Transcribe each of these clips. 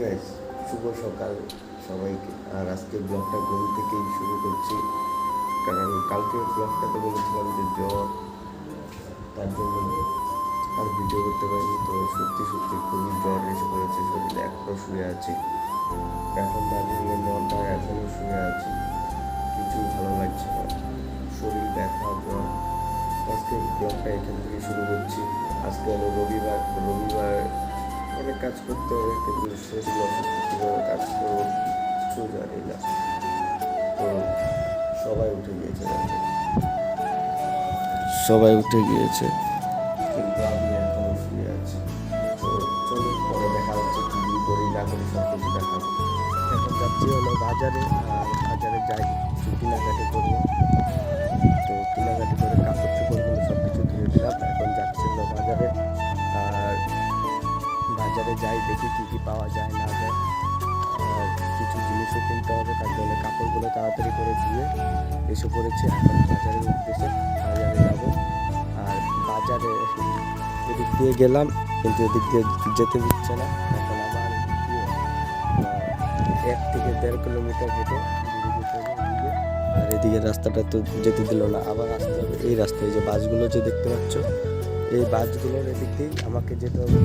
Guys, শুভ সকাল সবাইকে। আর আজকে ব্লগটা ঘুম থেকেই শুরু করছি, কারণ কালকে ব্লগটাতে বলেছিলাম যে জ্বর, তার জন্য আর ভিডিও করতে পারিনি। তো সত্যি সত্যি খুবই জ্বর এসে পড়েছে শরীরে, এখনও শুয়ে আছি। এখন দার্জিলিংয়ে 9টায়, এখনও শুয়ে আছি, কিছু ভালো লাগছে না, শরীর ব্যথা, জ্বর। আজকে ব্লগটা এখান থেকে শুরু করছি। আজকে হলো রবিবার। অনেক কাজ করতে হবে, কিন্তু শরীর অসুস্থ, কীভাবে কাজ করবো কিছু জানি না। তো সবাই উঠে গিয়েছে, কিন্তু আমি এখনও শুয়ে আছি। তো চলো, পরে দেখা হচ্ছে, কী করি না করি সব কিছু দেখাবো। এখন যাচ্ছি হলো বাজারে, আর বাজারে যাই কিছু কেনাকাটি করবো। তো কেনাকাটি করে কাপড় চোপড়গুলো সব কিছু ধুয়ে দিলাম। এখন যাচ্ছি হলো বাজারে, আর বাজারে যাই, দেখি কী কী পাওয়া যায় না যায়। আর কিছু জিনিসও কিনতে হবে, তার জন্য কাপড়গুলো তাড়াতাড়ি করে ধুয়ে এসে পড়েছে। এখন বাজারের উদ্দেশ্যে বাজারে যাব। আর বাজারে এদিক দিয়ে গেলাম, কিন্তু এদিক দিয়ে যেতে দিচ্ছে না। এখন আবার এদিক দিয়ে 1 থেকে 1.5 কিলোমিটার হেঁটে যেতে হবে এদিকে। আর এদিকে রাস্তাটা তো যেতে দিল না, আবার আসতে হবে এই রাস্তায়। যে বাসগুলো যে দেখতে পাচ্ছ, এই বাসগুলোর এদিক দিয়েই আমাকে যেতে হবে,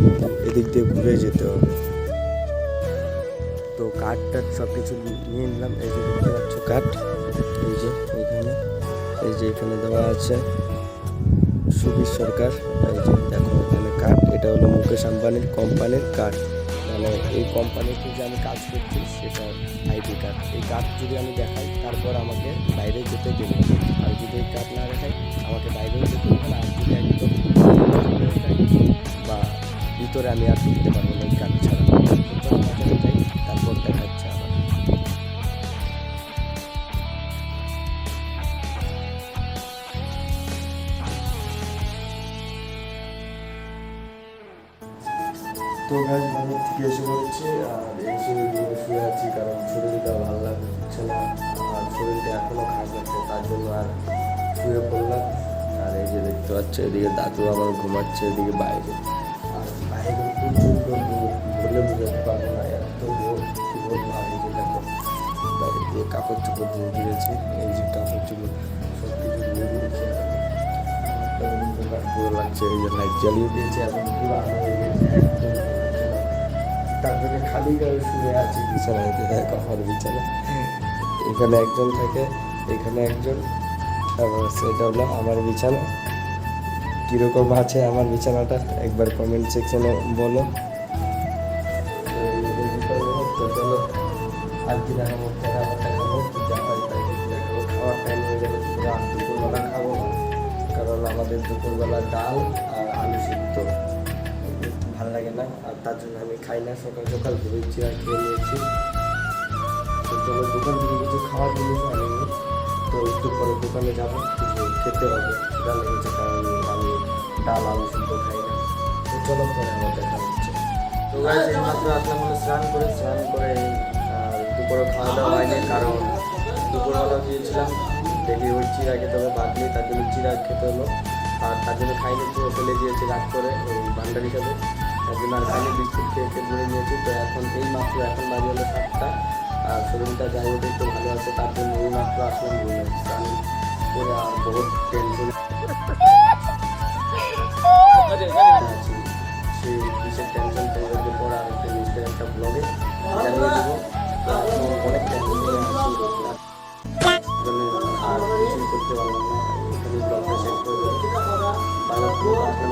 এদিক দিয়ে ঘুরে যেতে হবে। তো কার্ডটা সব কিছু নিয়ে নিলাম। এই যে দেখতে পাচ্ছ কার্ড, এই যে এখানে দেওয়া আছে সুবীর সরকার। এই যে দেখো এখানে কার্ড, এটা হলো মুকেশ আম্বানির কোম্পানির কার্ড, মানে এই কোম্পানিতে যে আমি কাজ করছি সেটা আইডি কার্ড। এই কার্ড যদি আমি দেখাই, তারপর আমাকে বাইরে যেতে দেবে। আর যদি এই কার্ড না দেখাই, আমাকে বাইরেও যেতে দেবে না। আর যদি একদম বা ভিতরে আমি আর ঢুকতে পারবো না এই কার্ড ছাড়া। বাজারে যাই, তারপর দেখাচ্ছে আবার। তো গাছ বাজার থেকে এসে পড়েছি, আর এসে শুয়ে আছি, কারণ শরীরটা ভালো লাগছে না। আর শরীরটা এখনও খারাপ লাগছে, তার জন্য আর শুয়ে পড়লাম। আর এই যে দেখতে পাচ্ছ, এদিকে দাদু আমার ঘুমাচ্ছে, এদিকে বাইরে। আর বাইরে প্রচুর বলে বোঝাতে পারবো না, এত রোদ ভাব। এই যে দেখো বাইরে দিয়ে কাপড় চোপড় ধুয়ে দিয়েছি, এই যে কাপড় চোপড় সব কিছু ধুয়ে দিয়েছি। পুরো লাগছে, এই যে লাইট জ্বালিয়ে দিয়েছে, এখন পুরো আলো হয়ে গেছে একদম। তারপরে খালি গায়ে শুয়ে আছি বিছানায়, আমার বিছানা। এখানে একজন থাকে, এখানে একজন, তারপর সেটা হলো আমার বিছানা। কীরকম আছে আমার বিছানাটা একবার কমেন্ট সেকশনে বলো। চলো আর কি দেখাবো, আবার দেখাবো, যা হয় তাই দেখাবো। খাওয়ার টাইম হয়ে যাবে, আর দুপুরবেলা খাবো না, কারণ আমাদের দুপুরবেলা ডাল আর আলু সিদ্ধ ভালো লাগে না, আর তার জন্য আমি খাই না। সকাল সকাল ঘুরেছি আর খেয়ে নিয়েছি। তো চলো, দোকান থেকে কিছু খাওয়ার জিনিস আনিনি, তো একটু পরে দোকানে যাবো, কিছু খেতে হবে, খিদা লেগেছে, কারণ আমি ডাল আলু সিদ্ধ খাই না। তো চলো, পরে আমার দেখা হচ্ছে। তো গাইস, এই মাত্র আসলাম হলো স্নান করে দুপুরে খাওয়া দাওয়া হয়নি, কারণ দুপুরবেলা গিয়েছিলাম, দেখি ওই চিরা খেতে হবে, বাদ নেই, তার জন্য চিরা খেতে হলো। আর তার জন্য খাইনি, পুরো ফেলে দিয়েছি রাগ করে ওই ভান্ডার হিসাবে, তার জন্য আর খাইনি, বিস্কুট খেয়ে ঘুরে নিয়েছি। তো এখন এই মাত্র, এখন বাজে হলো 7টা, আর শরীরটা যাই হোক একটু ভালো আছে, তার জন্য এই মাত্র আসলাম ঘুরে। স্নান করে আর বহুত টেনশন আছি, সেই কিসের টেনশন তোমাদেরকে পরে আর একটা নিশ্চয় একটা ব্লগে জানিয়ে দেবো। অনেক টেনশন আছি, আর কিছুই করতে পারলাম না, এখানে ব্লগটা শেষ করে দেবো।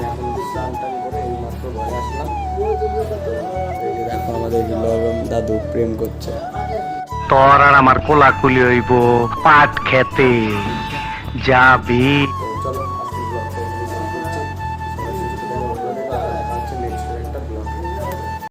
এখন স্নান টান করে এই মাত্র ঘরে আসলাম। এই যে দেখো আমাদের দাদু প্রেম করছে। তোর আর আমার কোলাকুলি হইব পাট খেতে যাবি। তো